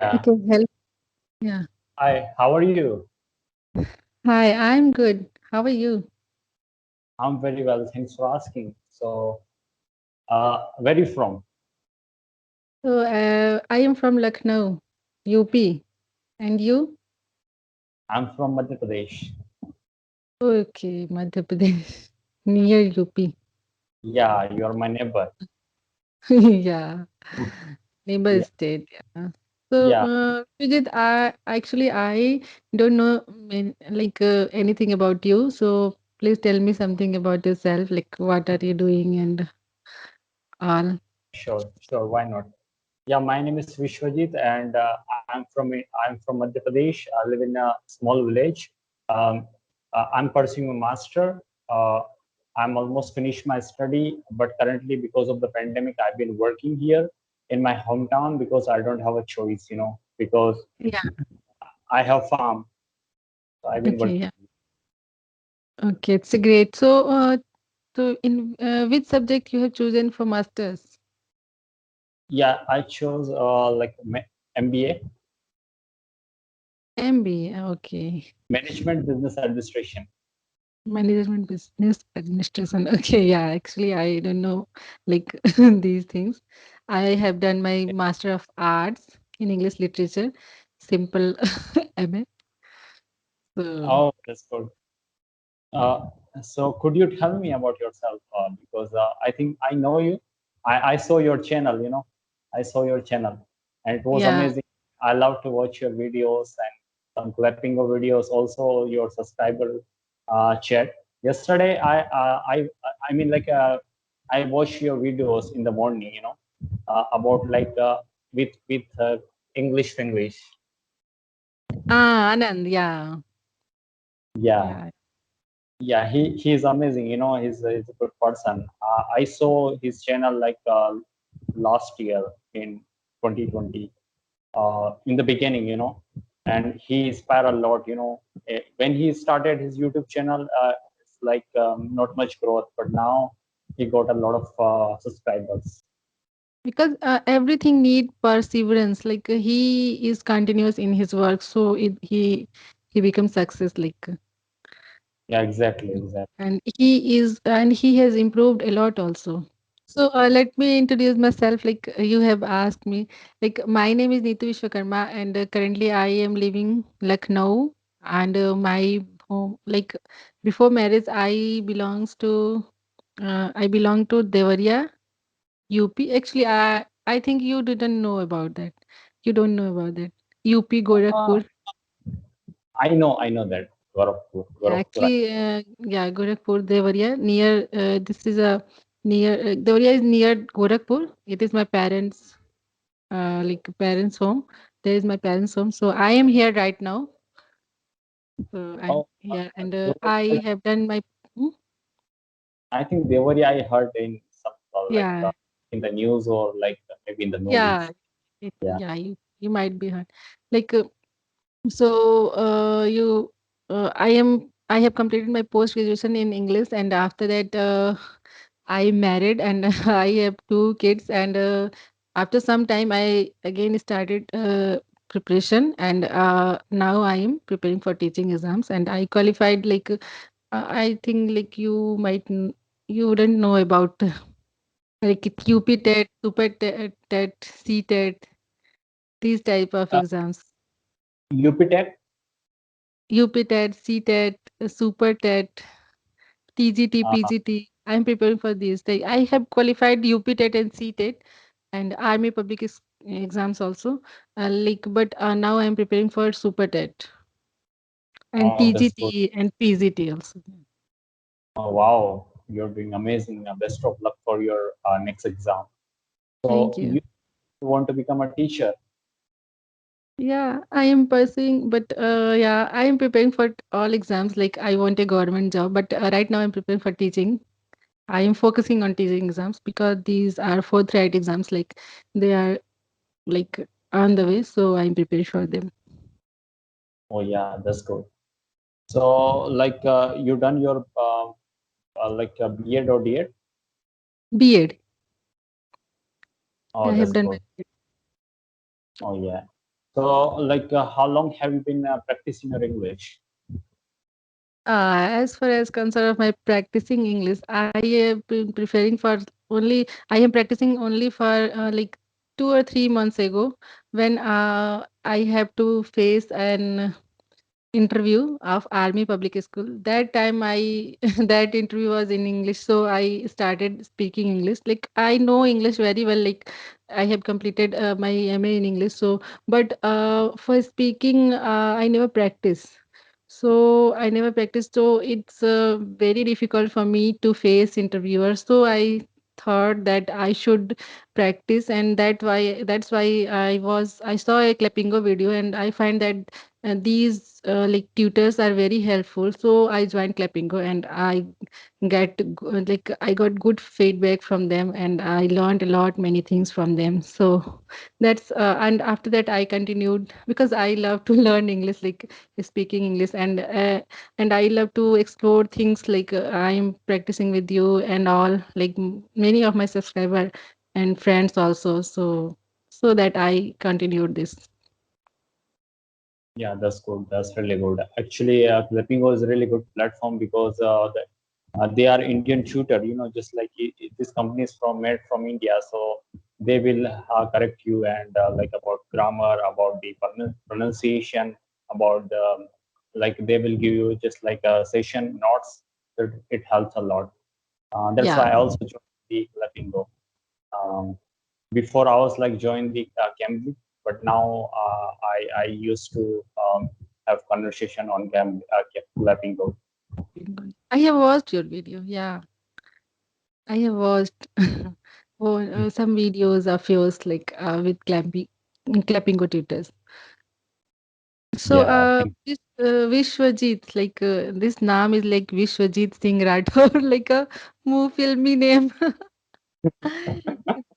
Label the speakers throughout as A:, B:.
A: Yeah.
B: Okay, help. Yeah.
A: Hi, how are you?
B: Hi, I'm good. How are you?
A: I'm very well. Thanks for asking. Where are you from?
B: So, I am from Lucknow, UP. And you?
A: I'm from Madhya Pradesh.
B: Okay, Madhya Pradesh, near UP.
A: Yeah, you're my neighbor.
B: Yeah, neighbor
A: Yeah,
B: state. Yeah. So,
A: yeah,
B: Vijit, I don't know anything about you. So, please tell me something about yourself. Like, what are you doing and all?
A: sure. Why not? Yeah, my name is Vishwajit, and I'm from Madhya Pradesh. I live in a small village. Um, I'm pursuing a master. Uh, I'm almost finished my study, but currently, because of the pandemic, I've been working here in my hometown because I don't have a choice, because
B: Yeah.
A: I have farm. So I've been
B: Okay.
A: working.
B: Yeah. Okay. It's a great. So, in which subject you have chosen for masters?
A: Yeah, I chose MBA,
B: MBA. Okay.
A: Management Business Administration.
B: Management Business Administration. Okay. Yeah. Actually, I don't know like these things. I have done my Master of Arts in English Literature, simple MA. So,
A: Oh, that's good. Uh, so could you tell me about yourself? Because I think I know you. I saw your channel, I saw your channel and it was
B: yeah.
A: amazing. I love to watch your videos and some clapping of videos, also your subscriber chat. Yesterday, I mean, I watched your videos in the morning, about with English.
B: Ah, Anand. Yeah.
A: Yeah,
B: Yeah.
A: yeah, he's amazing, he's a good person. I saw his channel last year in 2020, in the beginning, and he inspired a lot, when he started his YouTube channel, it's not much growth, but now he got a lot of subscribers.
B: Because everything need perseverance. Like he is continuous in his work, so he becomes success.
A: Yeah, exactly.
B: And he has improved a lot also. So let me introduce myself. Like you have asked me. Like my name is Neetu Vishwakarma, and currently I am living Lucknow. And my home, like before marriage, I belong to Devariya, UP. Actually, I think you didn't know about that. You don't know about that. UP
A: uh,
B: Gorakhpur.
A: I know that
B: Yeah,
A: Gorakhpur.
B: actually, yeah, Gorakhpur, Devariya. Near, this is a near, Devariya is near Gorakhpur. It is my parents' home. There is my parents' home. So I am here right now. So I'm
A: Oh,
B: here, and
A: Devariya,
B: I have done my. Hmm?
A: I think Devariya I heard in some
B: Yeah,
A: in the news or maybe in the
B: yeah,
A: movies. Yeah.
B: yeah. You might be heard. Like so, I have completed my post graduation in English, and after that, I married, and I have two kids. And after some time, I again started preparation, and now I am preparing for teaching exams, and I qualified. I think you wouldn't know about like QP TET, Super TET, C TET, these type of
A: Uh,
B: exams.
A: UP
B: UP TET, C TET, Super TET, TGT,
A: uh,
B: PGT. I'm preparing for these. I have qualified UP TET and C TET and Army Public exams also. But now I'm preparing for Super TET and
A: oh, that's good.
B: TGT and PGT also.
A: Oh, wow, you're doing amazing. Best of luck for your next exam.
B: Thank
A: So
B: you.
A: you want to become a teacher?
B: Yeah, I am pursuing, but yeah, I am preparing for all exams. Like I want a government job, but right now I'm preparing for teaching. I am focusing on teaching exams because these are forthright exams. Like they are like on the way, so I'm prepared for them.
A: Oh, yeah, that's good. So you done your B.Ed or D.Ed?
B: B.Ed. I
A: Oh,
B: have
A: that's
B: done my
A: good. Oh, yeah. So, like, how long have you been practicing your English?
B: As far as concern of my practicing English, I have been preferring for only I am practicing only for like 2 or 3 months ago when I have to face an interview of army public school. That time I that interview was in English, so I started speaking English. Like I know English very well. Like I have completed my MA in English. So, but for speaking, I never practice. So I never practiced. So it's very difficult for me to face interviewers. So I thought that I should practice, and that's why I saw a Clappingo video, and I find that these like tutors are very helpful, so I joined Clappingo, and I got good feedback from them, and I learned a lot many things from them. So that's and after that I continued because I love to learn English, like speaking English, and I love to explore things like I'm practicing with you and all, like many of my subscriber and friends also. So that I continued this.
A: Yeah, that's good. That's really good. Actually, Clappingo is a really good platform because they are Indian tutor. Just like this company is made from India, so they will correct you and like about grammar, about the pronunciation, about like they will give you just like a session notes. It helps a lot. That's why
B: Yeah.
A: I also joined the Clappingo. Um, Before I was like joined the Cambly, but now I used to have conversation on Clappingo.
B: I have watched your video. Yeah, I have watched some videos of yours, like with clapping tutors. So,
A: Yeah, thank
B: Vishwajit, like this name is like Vishwajit Singh Rathore, like a movie filmy name.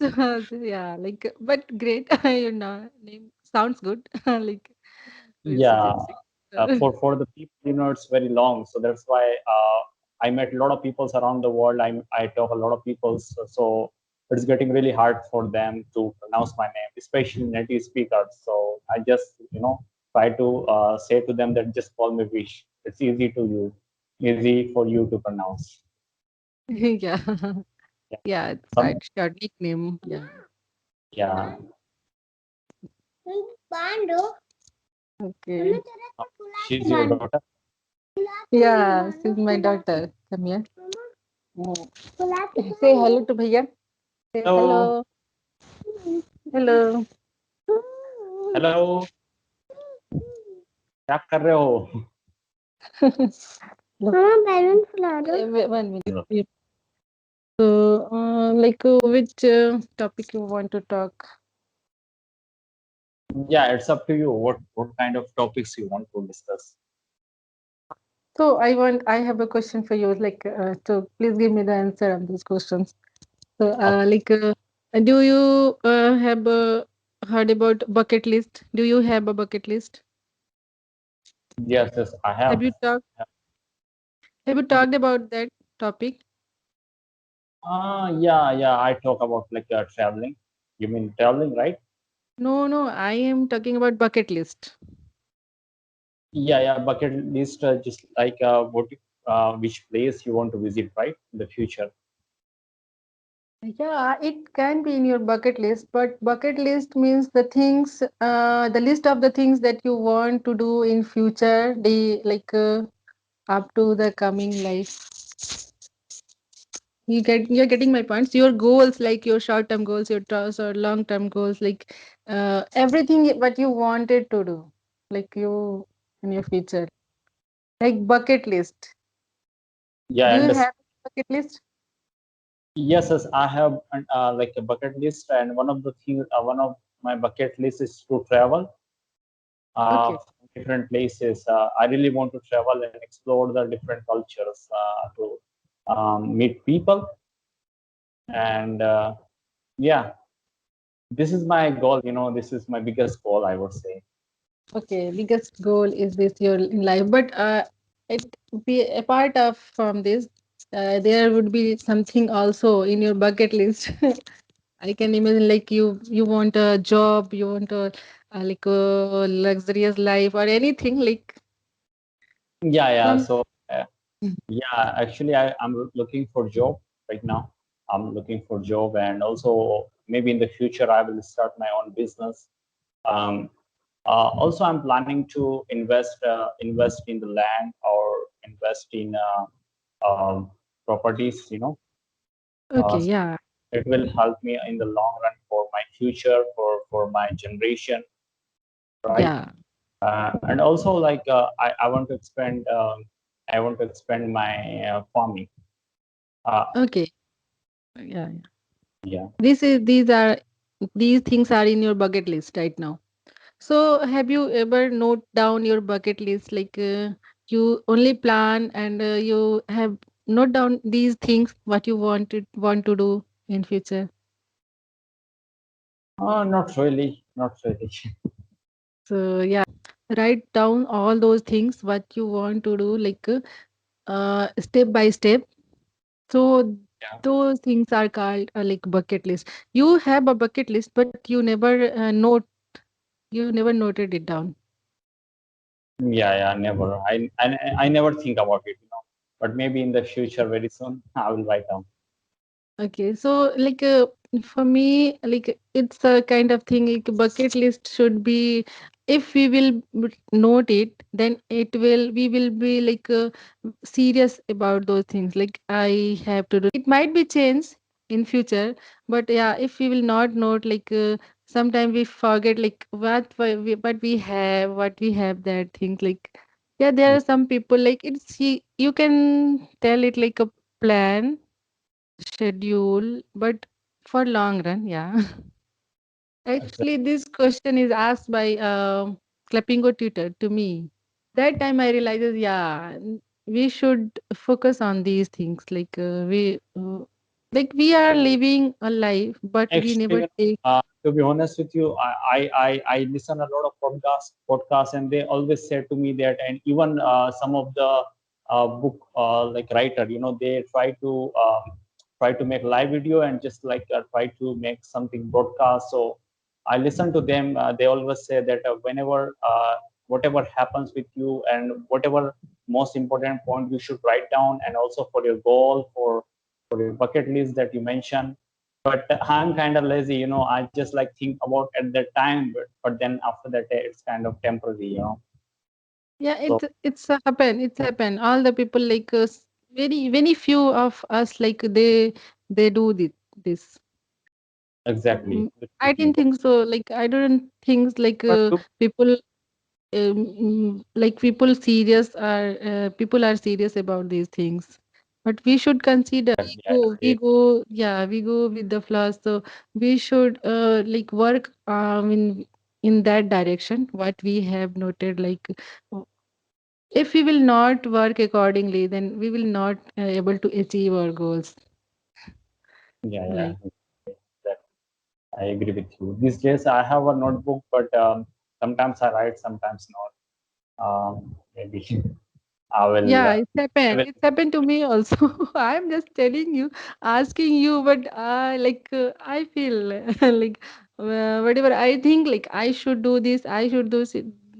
B: Yeah, like, but great. Name sounds good. Like
A: yeah.
B: Vishwajit Singh.
A: For the people, it's very long, so that's why I met a lot of people around the world. I talk a lot of people, so it's getting really hard for them to pronounce my name, especially native speakers. So I just try to say to them that just call me Vish. It's easy to use, easy for you to pronounce.
B: Yeah.
A: Yeah.
B: Yeah, it's
A: Some,
B: quite short nickname. Yeah.
A: yeah.
B: Okay.
A: She's your daughter.
B: Yeah, she's my daughter. Come here. Mm. Say hello to Bhaiya. Say
A: Hello,
B: hello. Hello.
A: hello. क्या कर रहे हो?
B: Look. One minute. So, like, which topic you want to talk?
A: Yeah, it's up to you. What kind of topics you want to discuss?
B: So, I have a question for you. Like, so please give me the answer of these questions. So,
A: Okay.
B: do you have heard about bucket list? Do you have a bucket list?
A: Yes, yes, I
B: Have
A: have.
B: you talked? Have you talked about that topic?
A: Yeah. I talk about like traveling. You mean traveling, right?
B: No, no. I am talking about bucket list.
A: Yeah. Bucket list, just like which place you want to visit, right? In the future.
B: Yeah, it can be in your bucket list, but bucket list means the list of the things that you want to do in future, up to the coming life. You're getting my points. Your goals, like your short-term goals, your or long-term goals, like everything what you wanted to do, like you in your future, like bucket list.
A: Yeah,
B: Do you
A: and
B: have a bucket list?
A: yes, I have like a bucket list, and one of my bucket list is to travel
B: Okay.
A: different places. I really want to travel and explore the different cultures to meet people, and yeah, this is my goal. This is my biggest goal, I would say.
B: Okay, biggest goal is this your in life, but it be a part of from this. There would be something also in your bucket list. I can imagine like you want a job, you want like a luxurious life or anything like
A: Yeah.
B: some.
A: So yeah, actually, I'm looking for job right now. I'm looking for job, and also maybe in the future I will start my own business. Um, Also, I'm planning to invest in the land or invest in properties.
B: Okay,
A: So
B: yeah,
A: it will help me in the long run for my future, for my generation, right?
B: yeah,
A: And also, like I want to expand my farming. Uh,
B: okay, yeah, yeah.
A: yeah.
B: These things are in your bucket list right now. So, have you ever note down your bucket list? Like you only plan and you have note down these things what you want to do in future.
A: Not really, not really.
B: So yeah, write down all those things what you want to do, like step by step. So
A: Yeah.
B: those things are called like bucket list. You have a bucket list, but you never noted it down.
A: Yeah, never. I never think about it. But maybe in the future, very soon, I will write down.
B: Okay, so like for me, like it's a kind of thing. Like bucket list should be, if we will note it, then we will be like serious about those things. Like I have to do. It might be changed in future, but yeah, if we will not note, like sometimes we forget like what we have, that things like. Yeah, there
A: Yeah,
B: are some people like you can tell it like a plan schedule, but for long run, yeah. Actually,
A: exactly.
B: this question is asked by Clappingo tutor to me. That time I realized, yeah, we should focus on these things. Like we are living a life, but we
A: Actually,
B: never take.
A: to be honest with you, I listen a lot of podcasts, and they always say to me that, and even some of the book like writer, they try to make live video and just like try to make something broadcast. So I listen to them. They always say that whenever whatever happens with you and whatever most important point you should write down, and also for your goal, for your bucket list that you mentioned. But I'm kind of lazy. I just like think about at that time, but then after that it's kind of temporary.
B: Yeah,
A: So
B: it's happen. All the people like very few of us like they do this.
A: exactly.
B: Mm, I didn't think so. Like I don't think like
A: But look,
B: people like people are serious about these things, but we should consider
A: exactly, I agree.
B: we go with the flow. So we should like work in that direction what we have noted. Like if we will not work accordingly, then we will not able to achieve our goals.
A: Yeah,
B: Like
A: that I agree with you. These days I have a notebook, but sometimes I write, sometimes not. Maybe I will.
B: yeah,
A: I will.
B: it's happened to me also. I'm just telling you, asking you, but I feel like whatever I think, like I should do this,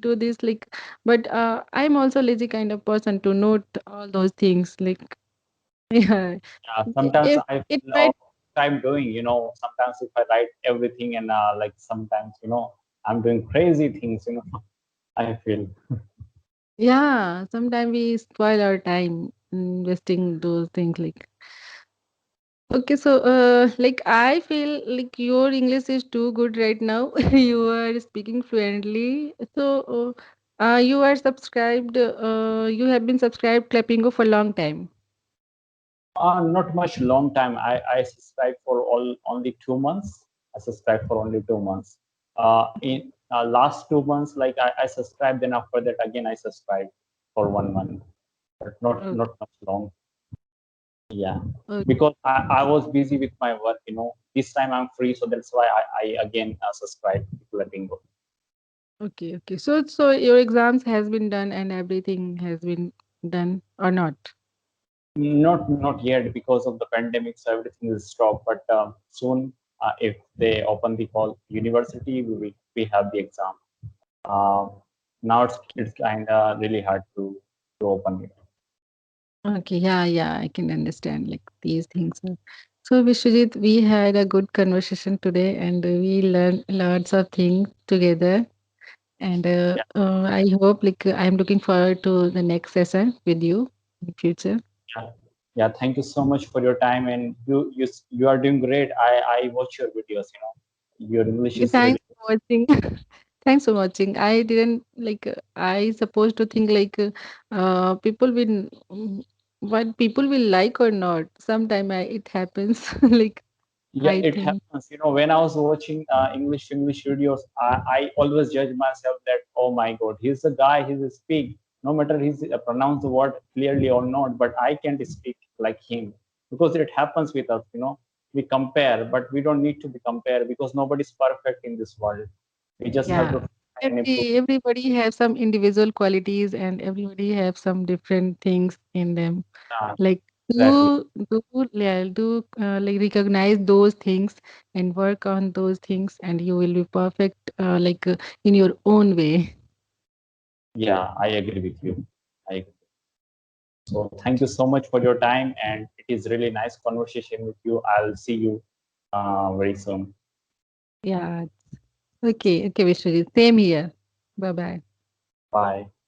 B: do this, like. But I'm also lazy kind of person to note all those things. Like yeah,
A: Sometimes
B: if
A: I
B: it
A: feel
B: might,
A: what I'm doing. Sometimes if I write everything, and like sometimes I'm doing crazy things. I feel.
B: yeah, sometimes we spoil our time investing those things. Like okay, so like I feel like your English is too good right now. You are speaking fluently. So you are subscribed. You have been subscribed Clappingo for a long time.
A: Not much long time. I subscribed for only 2 months. I subscribed for only 2 months. In last 2 months, like I subscribed, then after that again I subscribed for 1 month, but not
B: Okay.
A: not much long. Yeah,
B: Okay.
A: because I was busy with my work. This time I'm free, so that's why I again subscribed to Letting Go.
B: Okay. So your exams has been done and everything has been done or not?
A: Not yet because of the pandemic, so everything is stopped. But soon, if they open the call university, we have the exam. Uh, Now it's kind of really hard to open it.
B: Okay, yeah, I can understand like these things. So Vishwajit, we had a good conversation today, and we learned lots of things together. And
A: Yeah,
B: I hope like I'm looking forward to the next session with you in future.
A: yeah, yeah. Thank you so much for your time, and you are doing great. I watch your videos. Your English
B: Okay,
A: is really
B: thanks for watching. Thanks for watching. I didn't like I supposed to think like people will what people will like or not. Sometime it happens like
A: yeah,
B: I
A: it
B: think.
A: happens. When I was watching English videos, I always judge myself that, oh my God, he's a guy, he's a speak. No matter he's pronounce the word clearly or not, but I can't speak like him, because it happens with us. We compare, but we don't need to be compared, because nobody's perfect in this world. We just have to
B: Yeah.
A: try and improve.
B: Everybody has some individual qualities and everybody have some different things in them.
A: Uh,
B: Like
A: exactly.
B: like recognize those things and work on those things and you will be perfect in your own way.
A: Yeah, I agree with you. I So thank you so much for your time, and it is really nice conversation with you. I'll see you very soon.
B: Yeah. Okay, Vishwajit. Same here. Bye bye.
A: Bye.